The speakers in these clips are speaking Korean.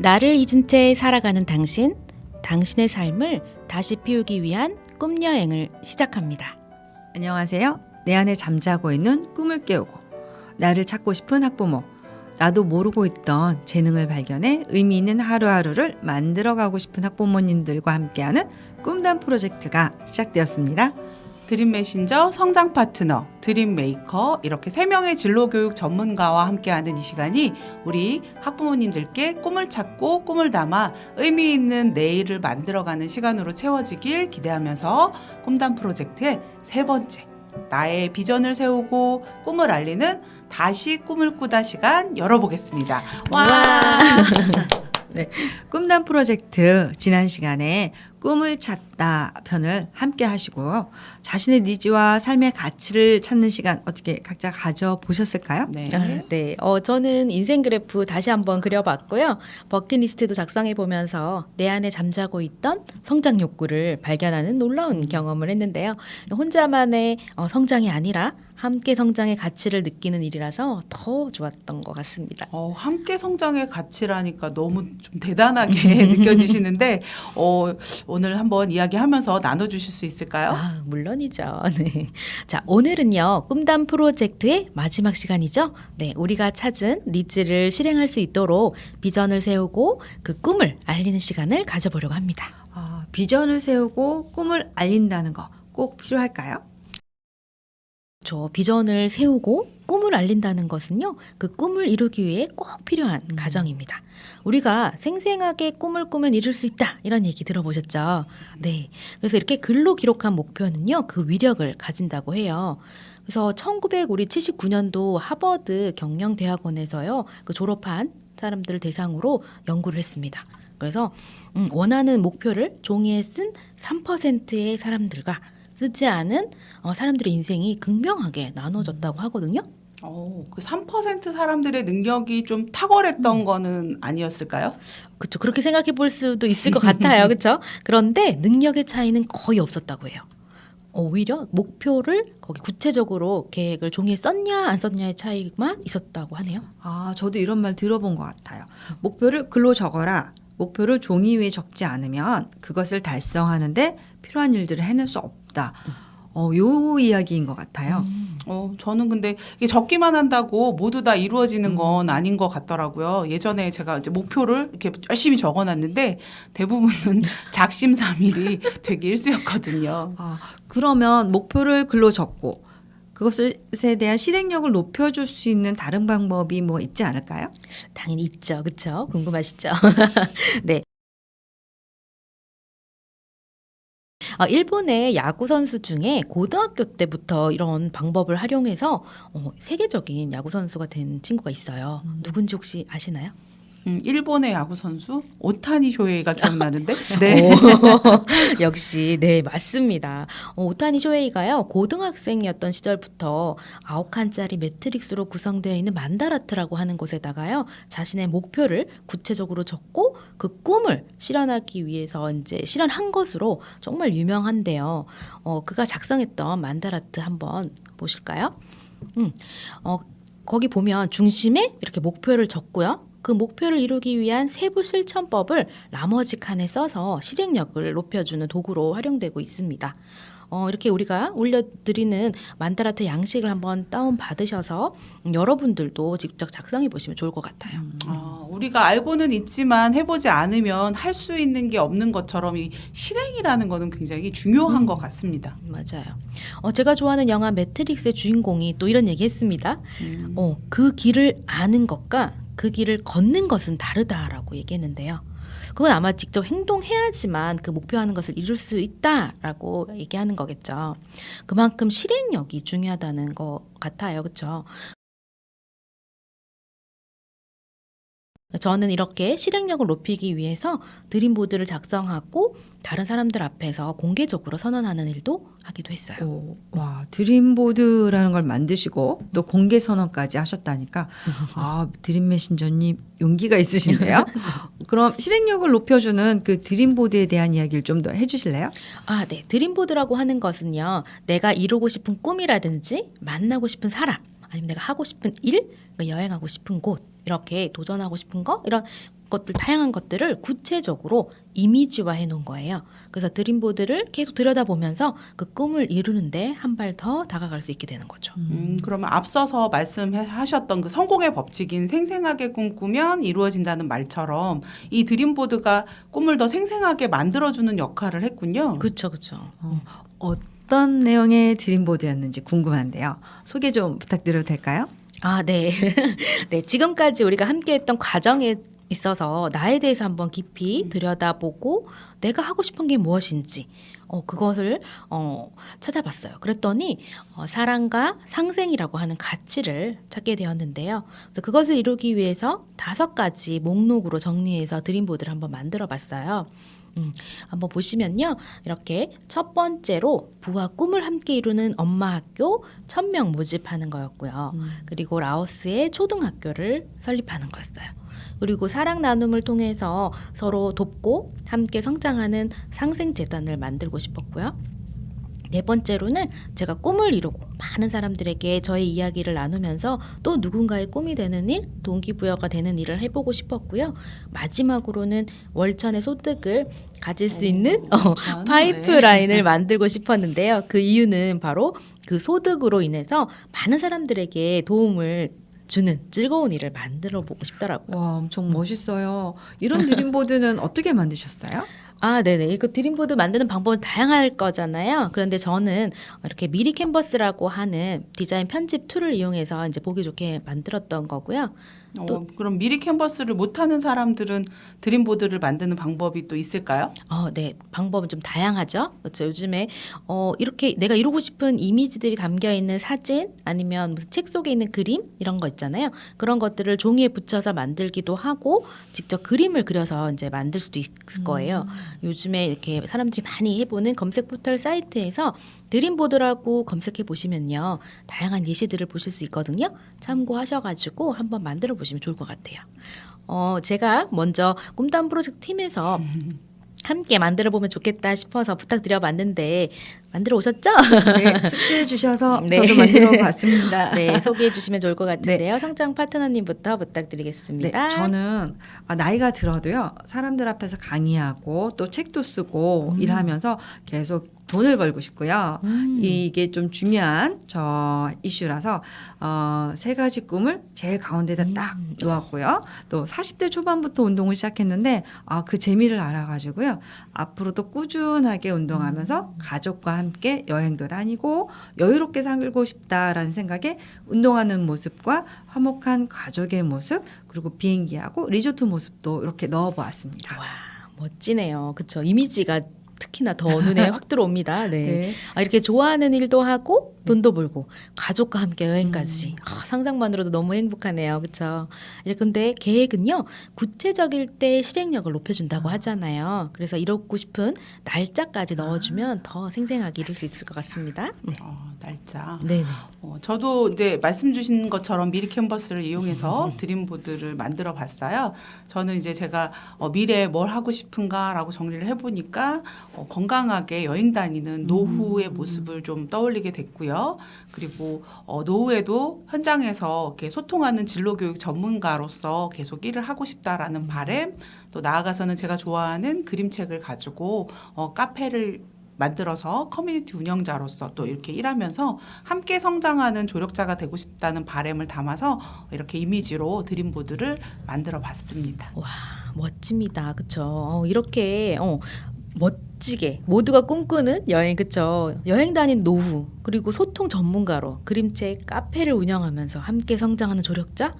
나를 잊은 채 살아가는 당신, 당신의 삶을 다시 피우기 위한 꿈 여행을 시작합니다. 안녕하세요. 내 안에 잠자고 있는 꿈을 깨우고 나를 찾고 싶은 학부모, 나도 모르고 있던 재능을 발견해 의미 있는 하루하루를 만들어가고 싶은 학부모님들과 함께하는 꿈단 프로젝트가 시작되었습니다. 드림 메신저, 성장 파트너, 드림 메이커 이렇게 3명의 진로 교육 전문가와 함께하는 이 시간이 우리 학부모님들께 꿈을 찾고 꿈을 담아 의미 있는 내일을 만들어가는 시간으로 채워지길 기대하면서 꿈단 프로젝트의 3번째 나의 비전을 세우고 꿈을 알리는 다시 꿈을 꾸다 시간 열어보겠습니다. 와! 네, 꿈단 프로젝트 지난 시간에 꿈을 찾다 편을 함께 하시고요. 자신의 니즈와 삶의 가치를 찾는 시간 어떻게 각자 가져보셨을까요? 네. 네, 저는 인생 그래프 다시 한번 그려봤고요. 버킷리스트도 작성해 보면서 내 안에 잠자고 있던 성장 욕구를 발견하는 놀라운 경험을 했는데요. 혼자만의 성장이 아니라 함께 성장의 가치를 느끼는 일이라서 더 좋았던 것 같습니다. 함께 성장의 가치라니까 너무 좀 대단하게 느껴지시는데 오늘 한번 이야기하면서 나눠주실 수 있을까요? 아, 물론이죠. 네. 자, 오늘은요, 꿈단 프로젝트의 마지막 시간이죠. 네, 우리가 찾은 니즈를 실행할 수 있도록 비전을 세우고 그 꿈을 알리는 시간을 가져보려고 합니다. 비전을 세우고 꿈을 알린다는 거 꼭 필요할까요? 비전을 세우고 꿈을 알린다는 것은요, 그 꿈을 이루기 위해 꼭 필요한 과정입니다. 우리가 생생하게 꿈을 꾸면 이룰 수 있다, 이런 얘기 들어보셨죠? 네. 그래서 이렇게 글로 기록한 목표는요, 그 위력을 가진다고 해요. 그래서 1979년도 하버드 경영대학원에서요, 그 졸업한 사람들을 대상으로 연구를 했습니다. 그래서 원하는 목표를 종이에 쓴 3%의 사람들과 쓰지 않은 사람들의 인생이 극명하게 나눠졌다고 하거든요. 그 3% 사람들의 능력이 좀 탁월했던 거는 아니었을까요? 그렇죠. 그렇게 생각해 볼 수도 있을 것 같아요. 그렇죠? 그런데 능력의 차이는 거의 없었다고 해요. 오히려 목표를 거기 구체적으로 계획을 종이에 썼냐 안 썼냐의 차이만 있었다고 하네요. 저도 이런 말 들어본 것 같아요. 목표를 글로 적어라. 목표를 종이 위에 적지 않으면 그것을 달성하는데 필요한 일들을 해낼 수 없다. 요 이야기인 것 같아요. 저는 근데 이게 적기만 한다고 모두 다 이루어지는 건 아닌 것 같더라고요. 예전에 제가 이제 목표를 이렇게 열심히 적어놨는데 대부분은 작심삼일이 되게 일쑤였거든요. 그러면 목표를 글로 적고 그것에 대한 실행력을 높여줄 수 있는 다른 방법이 뭐 있지 않을까요? 당연히 있죠. 그렇죠? 궁금하시죠? 네. 일본의 야구 선수 중에 고등학교 때부터 이런 방법을 활용해서 세계적인 야구 선수가 된 친구가 있어요. 누군지 혹시 아시나요? 일본의 야구 선수 오타니 쇼헤이가 기억나는데. 네. 역시 네, 맞습니다. 오타니 쇼헤이가요, 고등학생이었던 시절부터 9칸짜리 매트릭스로 구성되어 있는 만다라트라고 하는 곳에다가요, 자신의 목표를 구체적으로 적고 그 꿈을 실현하기 위해서 이제 실현한 것으로 정말 유명한데요. 그가 작성했던 만다라트 한번 보실까요? 거기 보면 중심에 이렇게 목표를 적고요. 그 목표를 이루기 위한 세부 실천법을 나머지 칸에 써서 실행력을 높여주는 도구로 활용되고 있습니다. 이렇게 우리가 올려드리는 만다라트 양식을 한번 다운 받으셔서 여러분들도 직접 작성해 보시면 좋을 것 같아요. 우리가 알고는 있지만 해보지 않으면 할 수 있는 게 없는 것처럼 이 실행이라는 거는 굉장히 중요한 것 같습니다. 맞아요. 제가 좋아하는 영화 매트릭스의 주인공이 또 이런 얘기했습니다. 그 길을 아는 것과 그 길을 걷는 것은 다르다라고 얘기했는데요. 그건 아마 직접 행동해야지만 그 목표하는 것을 이룰 수 있다라고 얘기하는 거겠죠. 그만큼 실행력이 중요하다는 것 같아요. 그렇죠? 저는 이렇게 실행력을 높이기 위해서 드림보드를 작성하고 다른 사람들 앞에서 공개적으로 선언하는 일도 하기도 했어요. 드림보드라는 걸 만드시고 또 공개 선언까지 하셨다니까 드림 메신저님 용기가 있으신데요. 그럼 실행력을 높여주는 그 드림보드에 대한 이야기를 좀 더 해주실래요? 네. 드림보드라고 하는 것은요, 내가 이루고 싶은 꿈이라든지 만나고 싶은 사람, 아니면 내가 하고 싶은 일, 여행하고 싶은 곳, 이렇게 도전하고 싶은 거, 이런 것들 다양한 것들을 구체적으로 이미지화해 놓은 거예요. 그래서 드림보드를 계속 들여다보면서 그 꿈을 이루는데 한 발 더 다가갈 수 있게 되는 거죠. 그러면 앞서서 말씀하셨던 그 성공의 법칙인 생생하게 꿈꾸면 이루어진다는 말처럼 이 드림보드가 꿈을 더 생생하게 만들어주는 역할을 했군요. 그렇죠, 그렇죠. 어떤 내용의 드림보드였는지 궁금한데요. 소개 좀 부탁드려도 될까요? 아, 네. 네, 지금까지 우리가 함께했던 과정에 있어서 나에 대해서 한번 깊이 들여다보고 내가 하고 싶은 게 무엇인지 그것을 찾아봤어요. 그랬더니 사랑과 상생이라고 하는 가치를 찾게 되었는데요. 그래서 그것을 이루기 위해서 5가지 목록으로 정리해서 드림보드를 한번 만들어봤어요. 한번 보시면요. 이렇게 첫 번째로 부와 꿈을 함께 이루는 엄마 학교 1000명 모집하는 거였고요. 그리고 라오스의 초등학교를 설립하는 거였어요. 그리고 사랑 나눔을 통해서 서로 돕고 함께 성장하는 상생재단을 만들고 싶었고요. 4번째로는 제가 꿈을 이루고 많은 사람들에게 저의 이야기를 나누면서 또 누군가의 꿈이 되는 일, 동기부여가 되는 일을 해보고 싶었고요. 마지막으로는 월천의 소득을 가질 수 있는 월천. 파이프라인을 네. 만들고 싶었는데요. 그 이유는 바로 그 소득으로 인해서 많은 사람들에게 도움을 주는 즐거운 일을 만들어 보고 싶더라고요. 와, 엄청 멋있어요. 이런 드림보드는 어떻게 만드셨어요? 아, 네네. 이거 드림보드 만드는 방법은 다양할 거잖아요. 그런데 저는 이렇게 미리 캔버스라고 하는 디자인 편집 툴을 이용해서 이제 보기 좋게 만들었던 거고요. 그럼 미리 캔버스를 못하는 사람들은 드림보드를 만드는 방법이 또 있을까요? 네. 방법은 좀 다양하죠. 그렇죠. 요즘에 이렇게 내가 이루고 싶은 이미지들이 담겨 있는 사진 아니면 무슨 책 속에 있는 그림 이런 거 있잖아요. 그런 것들을 종이에 붙여서 만들기도 하고 직접 그림을 그려서 이제 만들 수도 있을 거예요. 요즘에 이렇게 사람들이 많이 해보는 검색 포털 사이트에서 드림보드라고 검색해 보시면요. 다양한 예시들을 보실 수 있거든요. 참고하셔가지고 한번 만들어 보시면 좋을 것 같아요. 제가 먼저 꿈담 프로젝트 팀에서 함께 만들어 보면 좋겠다 싶어서 부탁드려봤는데 만들어 오셨죠? 네, 숙제해 주셔서 네. 저도 만들어 봤습니다. 네, 소개해 주시면 좋을 것 같은데요. 성장 파트너님부터 네, 부탁드리겠습니다. 저는 나이가 들어도요, 사람들 앞에서 강의하고 또 책도 쓰고 일하면서 계속 돈을 벌고 싶고요. 이게 좀 중요한 저 이슈라서 3가지 꿈을 제일 가운데다 딱 놓았고요. 또 40대 초반부터 운동을 시작했는데 그 재미를 알아가지고요. 앞으로도 꾸준하게 운동하면서 가족과 함께 여행도 다니고 여유롭게 살고 싶다라는 생각에 운동하는 모습과 화목한 가족의 모습 그리고 비행기하고 리조트 모습도 이렇게 넣어보았습니다. 와, 멋지네요. 그렇죠. 이미지가 특히나 더 눈에 확 들어옵니다. 네. 네. 이렇게 좋아하는 일도 하고 돈도 벌고 가족과 함께 여행까지 상상만으로도 너무 행복하네요. 그렇죠? 근데 계획은요. 구체적일 때 실행력을 높여준다고 하잖아요. 그래서 이루고 싶은 날짜까지 넣어주면 더 생생하게 이룰 수 있을 것 같습니다. 네. 날짜. 네네. 저도 이제 말씀 주신 것처럼 미리 캔버스를 이용해서 드림보드를 만들어 봤어요. 저는 이제 제가 미래에 뭘 하고 싶은가라고 정리를 해보니까 건강하게 여행 다니는 노후의 모습을 좀 떠올리게 됐고요. 그리고 노후에도 현장에서 이렇게 소통하는 진로교육 전문가로서 계속 일을 하고 싶다라는 바람, 또 나아가서는 제가 좋아하는 그림책을 가지고 카페를 만들어서 커뮤니티 운영자로서 또 이렇게 일하면서 함께 성장하는 조력자가 되고 싶다는 바람을 담아서 이렇게 이미지로 드림보드를 만들어 봤습니다. 와, 멋집니다. 그렇죠. 이렇게 멋지게 모두가 꿈꾸는 여행, 그쵸? 여행 다닌 노후 그리고 소통 전문가로 그림책 카페를 운영하면서 함께 성장하는 조력자,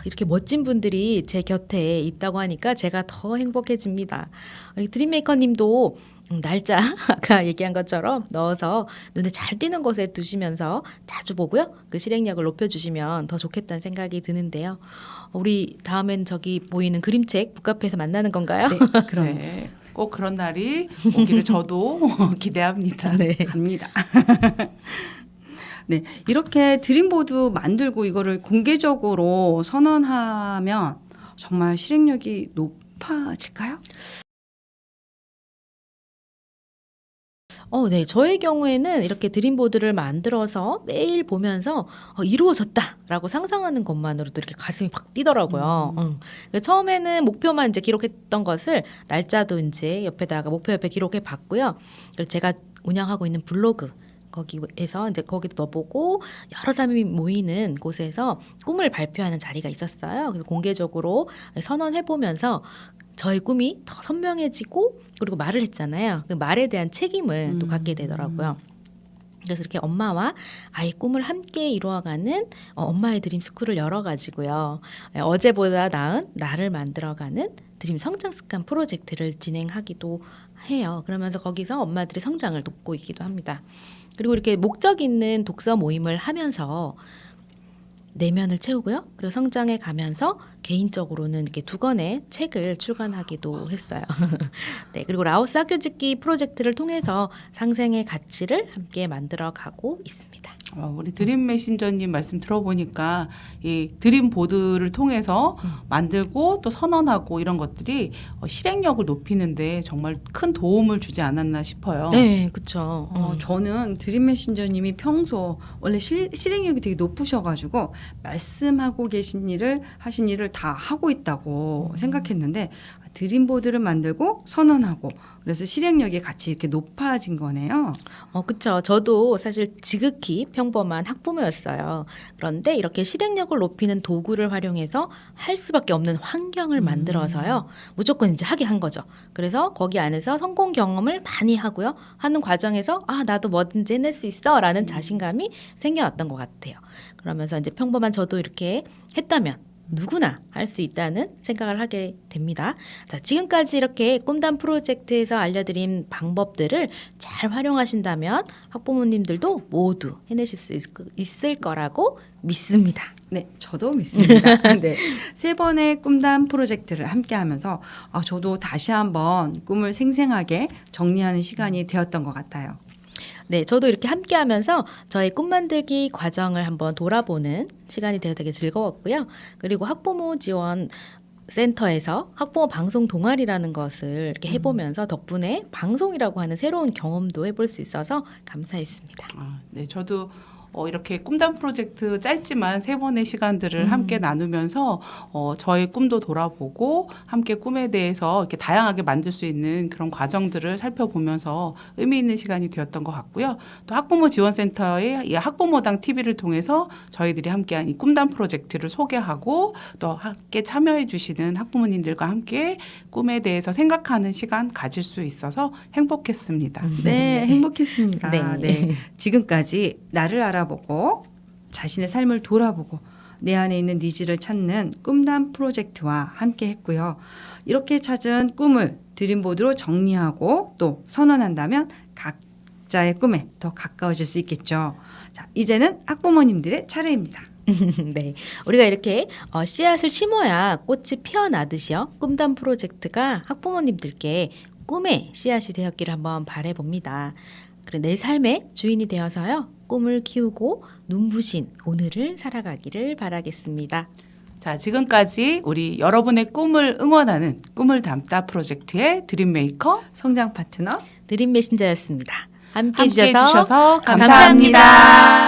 이렇게 멋진 분들이 제 곁에 있다고 하니까 제가 더 행복해집니다. 우리 드림메이커님도 날짜 아까 얘기한 것처럼 넣어서 눈에 잘 띄는 곳에 두시면서 자주 보고요. 그 실행력을 높여주시면 더 좋겠다는 생각이 드는데요. 우리 다음엔 저기 보이는 그림책 북카페에서 만나는 건가요? 네, 그럼 네, 꼭 그런 날이 오기를 저도 기대합니다. 네. 갑니다. 네, 이렇게 드림보드 만들고 이거를 공개적으로 선언하면 정말 실행력이 높아질까요? 네. 저의 경우에는 이렇게 드림보드를 만들어서 매일 보면서 이루어졌다라고 상상하는 것만으로도 이렇게 가슴이 팍 뛰더라고요. 그래서 처음에는 목표만 이제 기록했던 것을 날짜도 이제 옆에다가 목표 옆에 기록해 봤고요. 그리고 제가 운영하고 있는 블로그 거기에서 이제 거기도 넣어보고 여러 사람이 모이는 곳에서 꿈을 발표하는 자리가 있었어요. 그래서 공개적으로 선언해 보면서 저의 꿈이 더 선명해지고 그리고 말을 했잖아요. 그 말에 대한 책임을 또 갖게 되더라고요. 그래서 이렇게 엄마와 아이 꿈을 함께 이루어가는 엄마의 드림 스쿨을 열어가지고요. 어제보다 나은 나를 만들어가는 드림 성장 습관 프로젝트를 진행하기도 해요. 그러면서 거기서 엄마들의 성장을 돕고 있기도 합니다. 그리고 이렇게 목적 있는 독서 모임을 하면서 내면을 채우고요. 그리고 성장해 가면서 개인적으로는 이렇게 2권의 책을 출간하기도 했어요. 네, 그리고 라오스 학교 짓기 프로젝트를 통해서 상생의 가치를 함께 만들어가고 있습니다. 우리 드림 메신저님 말씀 들어보니까 이 드림 보드를 통해서 만들고 또 선언하고 이런 것들이 실행력을 높이는데 정말 큰 도움을 주지 않았나 싶어요. 네, 그렇죠. 저는 드림 메신저님이 평소 원래 실행력이 되게 높으셔가지고 말씀하고 계신 일을 하신 일을 다 하고 있다고 생각했는데 드림보드를 만들고 선언하고 그래서 실행력이 같이 이렇게 높아진 거네요. 그렇죠. 저도 사실 지극히 평범한 학부모였어요. 그런데 이렇게 실행력을 높이는 도구를 활용해서 할 수밖에 없는 환경을 만들어서요. 무조건 이제 하게 한 거죠. 그래서 거기 안에서 성공 경험을 많이 하고요. 하는 과정에서 나도 뭐든지 해낼 수 있어라는 자신감이 생겨났던 것 같아요. 그러면서 이제 평범한 저도 이렇게 했다면 누구나 할 수 있다는 생각을 하게 됩니다. 자, 지금까지 이렇게 꿈단 프로젝트에서 알려드린 방법들을 잘 활용하신다면 학부모님들도 모두 해내실 수 있을 거라고 믿습니다. 네, 저도 믿습니다. 네, 3번의 꿈단 프로젝트를 함께하면서 저도 다시 한번 꿈을 생생하게 정리하는 시간이 되었던 것 같아요. 네, 저도 이렇게 함께하면서 저의 꿈 만들기 과정을 한번 돌아보는 시간이 되어 되게 즐거웠고요. 그리고 학부모 지원 센터에서 학부모 방송 동아리라는 것을 이렇게 해보면서 덕분에 방송이라고 하는 새로운 경험도 해볼 수 있어서 감사했습니다. 네, 저도 이렇게 꿈단 프로젝트 짧지만 3번의 시간들을 함께 나누면서 저의 꿈도 돌아보고 함께 꿈에 대해서 이렇게 다양하게 만들 수 있는 그런 과정들을 살펴보면서 의미 있는 시간이 되었던 것 같고요. 또 학부모 지원센터의 이 학부모당 TV를 통해서 저희들이 함께한 이 꿈단 프로젝트를 소개하고 또 함께 참여해 주시는 학부모님들과 함께 꿈에 대해서 생각하는 시간 가질 수 있어서 행복했습니다. 네, 행복했습니다. 네. 네, 지금까지 나를 알아보고 자신의 삶을 돌아보고 내 안에 있는 니즈를 찾는 꿈단 프로젝트와 함께 했고요. 이렇게 찾은 꿈을 드림보드로 정리하고 또 선언한다면 각자의 꿈에 더 가까워질 수 있겠죠. 자, 이제는 학부모님들의 차례입니다. 네, 우리가 이렇게 씨앗을 심어야 꽃이 피어나듯이요. 꿈단 프로젝트가 학부모님들께 꿈의 씨앗이 되었기를 한번 바라봅니다. 그래, 내 삶의 주인이 되어서요. 꿈을 키우고 눈부신 오늘을 살아가기를 바라겠습니다. 자, 지금까지 우리 여러분의 꿈을 응원하는 꿈을 담다 프로젝트의 드림메이커 성장 파트너 드림 메신저였습니다. 함께 함께 해주셔서 해주셔서 감사합니다.